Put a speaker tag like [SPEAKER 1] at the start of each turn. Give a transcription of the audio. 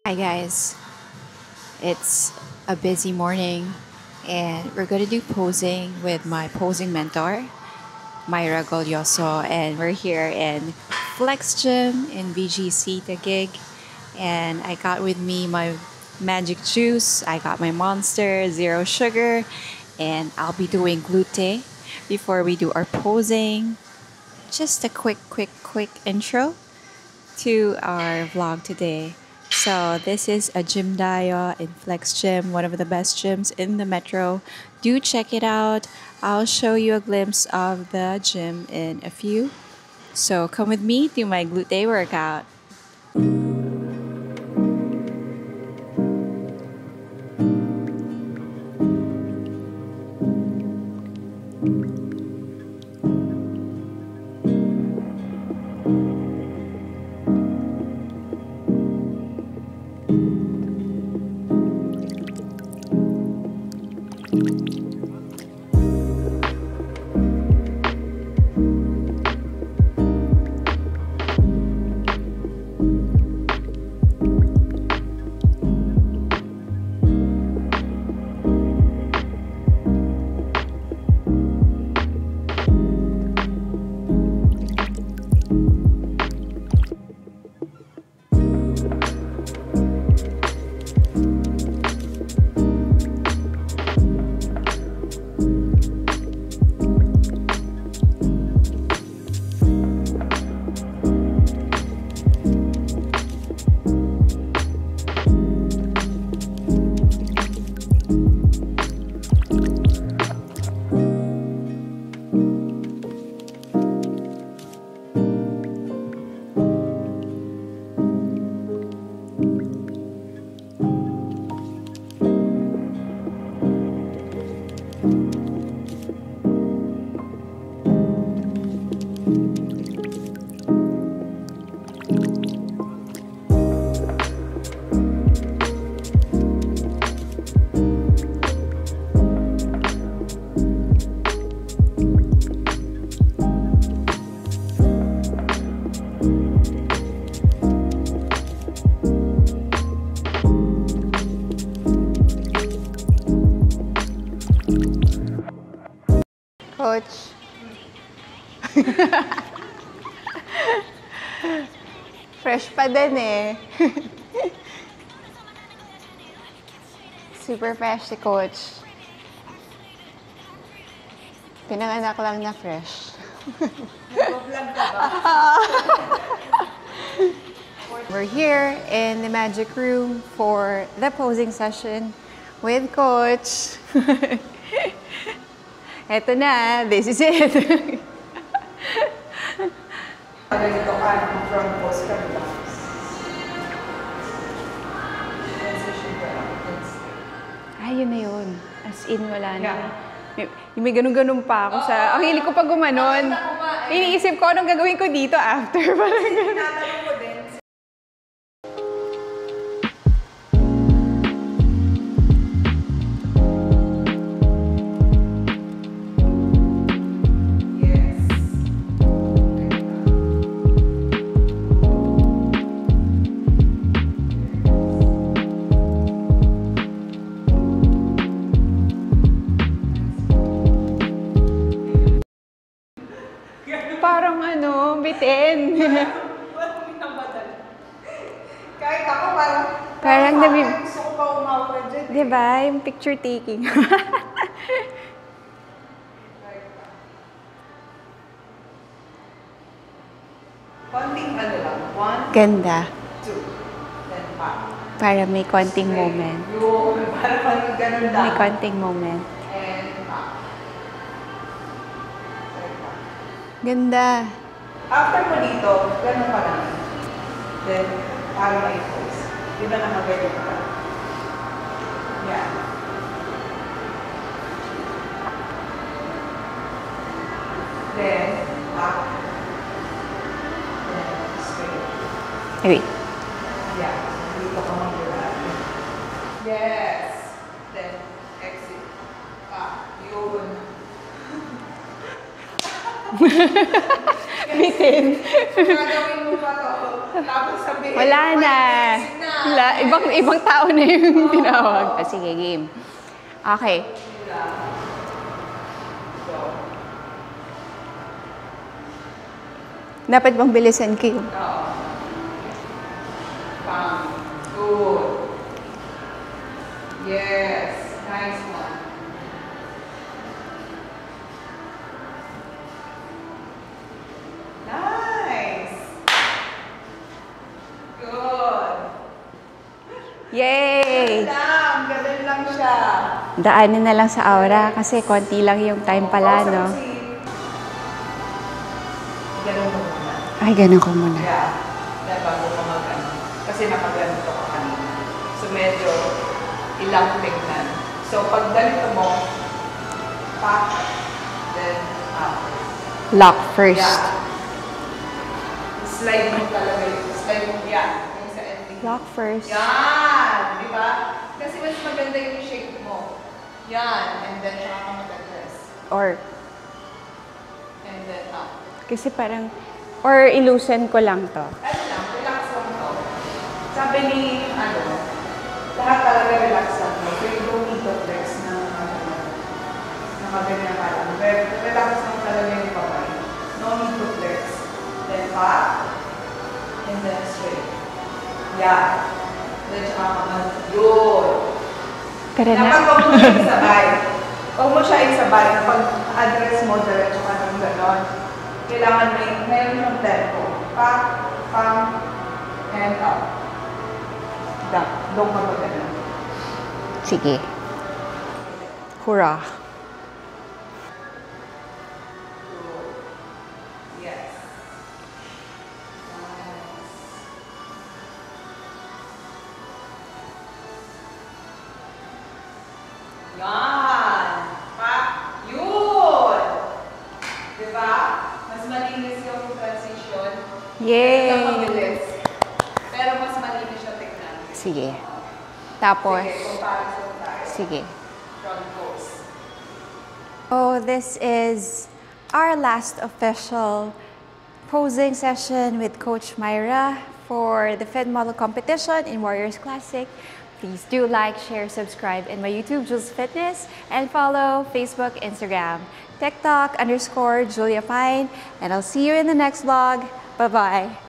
[SPEAKER 1] Hi guys, it's a busy morning and we're gonna do posing with my posing mentor, Myra Golyoso, and we're here in Flex Gym in VGC Taguig, and I got with me my magic juice, I got my Monster Zero Sugar, and I'll be doing glute before we do our posing. Just a quick intro to our vlog today. So this is a gym Dio in Flex Gym, one of the best gyms in the metro. Do check it out. I'll show you a glimpse of the gym in a few. So come with me to my glute day workout. Coach. Fresh pa din eh. Super fresh si Coach. Pinanganak lang na fresh. We're here in the magic room for the posing session with Coach. Eto na, this is it.
[SPEAKER 2] Ganito ka from post from box.
[SPEAKER 1] Ay, yun na yun. As in, wala na. May ganun-ganun pa ako sa... Ang hilig ko pag gumanon. Iniisip ko anong gagawin ko dito after. Parang
[SPEAKER 2] Tinatanong ko din.
[SPEAKER 1] parang ano, bitin.
[SPEAKER 2] Walang minamadal. Kahit ako
[SPEAKER 1] parang
[SPEAKER 2] gusto ko pa umawa dyan.
[SPEAKER 1] diba? Yung picture taking.
[SPEAKER 2] Konting ano lang. 1,
[SPEAKER 1] Ganda.
[SPEAKER 2] 2, then 5.
[SPEAKER 1] Para may konting moment.
[SPEAKER 2] Yung, parang ganun lang.
[SPEAKER 1] May konting moment.
[SPEAKER 2] And 5.
[SPEAKER 1] Ganda.
[SPEAKER 2] After mo dito, ganun pa lang. Then, para may pose. Di ba nakaganyan ka? Yeah. Then, up. Then, straight.
[SPEAKER 1] Wait.
[SPEAKER 2] Yeah. Dito ka mag-grab. Yes. Then, exit. Yun.
[SPEAKER 1] Bitin.
[SPEAKER 2] Gagawin mo pa to. Tapos sabihin,
[SPEAKER 1] Wala na.
[SPEAKER 2] exit na.
[SPEAKER 1] Ibang tao na yung tinawag. Sige, game. Okay. Dapat bang bilisan kayo?
[SPEAKER 2] Good. Yes. Nice one. Nice. Good.
[SPEAKER 1] Yay!
[SPEAKER 2] Ganun lang siya.
[SPEAKER 1] Daanin na lang sa aura kasi konti lang yung time pala, no?
[SPEAKER 2] Ganun mo muna.
[SPEAKER 1] Ay, ganun ko muna.
[SPEAKER 2] Yeah. Bago ka mag-ano. Kasi nakaganito ka kanina. So, medyo ilang tignan. So, pag ganito mo, pack, then up.
[SPEAKER 1] Lock first.
[SPEAKER 2] Yeah. Slide mo talaga yun. Slide mo, yeah. Yung sa ending.
[SPEAKER 1] Lock first.
[SPEAKER 2] Yan! Di ba? Kasi mas maganda yung shape mo. Yan. And then, saka ka mag-address.
[SPEAKER 1] Or,
[SPEAKER 2] And then, up.
[SPEAKER 1] kasi parang, or iloosen ko lang to.
[SPEAKER 2] Ano lang, relax lang to. Sabi ni, lahat talaga relax lang to. So you don't need to flex na, nakaganyan ka lang. Relax lang talaga yung kamay. No need to flex. Then back, and then straight. Yeah. Then saka kamay. Yun.
[SPEAKER 1] Tara na.
[SPEAKER 2] Napag huwag mo siya isabay. Huwag mo siya isabay. Napag address mo, diretso ka ng ganon. Kailangan mayroon yung tempo. Pack, pam, and up. Doon ka magana.
[SPEAKER 1] Sige. Hurrah.
[SPEAKER 2] Yes. Yan. Pack. Yun. Diba? Mas malinis yung transition.
[SPEAKER 1] Yay!
[SPEAKER 2] Ito mabilis. Pero mas malinis yung tignan.
[SPEAKER 1] Sige. Tapos,
[SPEAKER 2] Sige, comparison tayo.
[SPEAKER 1] sige.
[SPEAKER 2] Front pose.
[SPEAKER 1] Oh, this is our last official posing session with Coach Myra for the Fed Model Competition in Warriors Classic. Please do like, share, subscribe in my YouTube, Jules Fitness, and follow Facebook, Instagram, TikTok _ Julia Pine. And I'll see you in the next vlog. Bye-bye.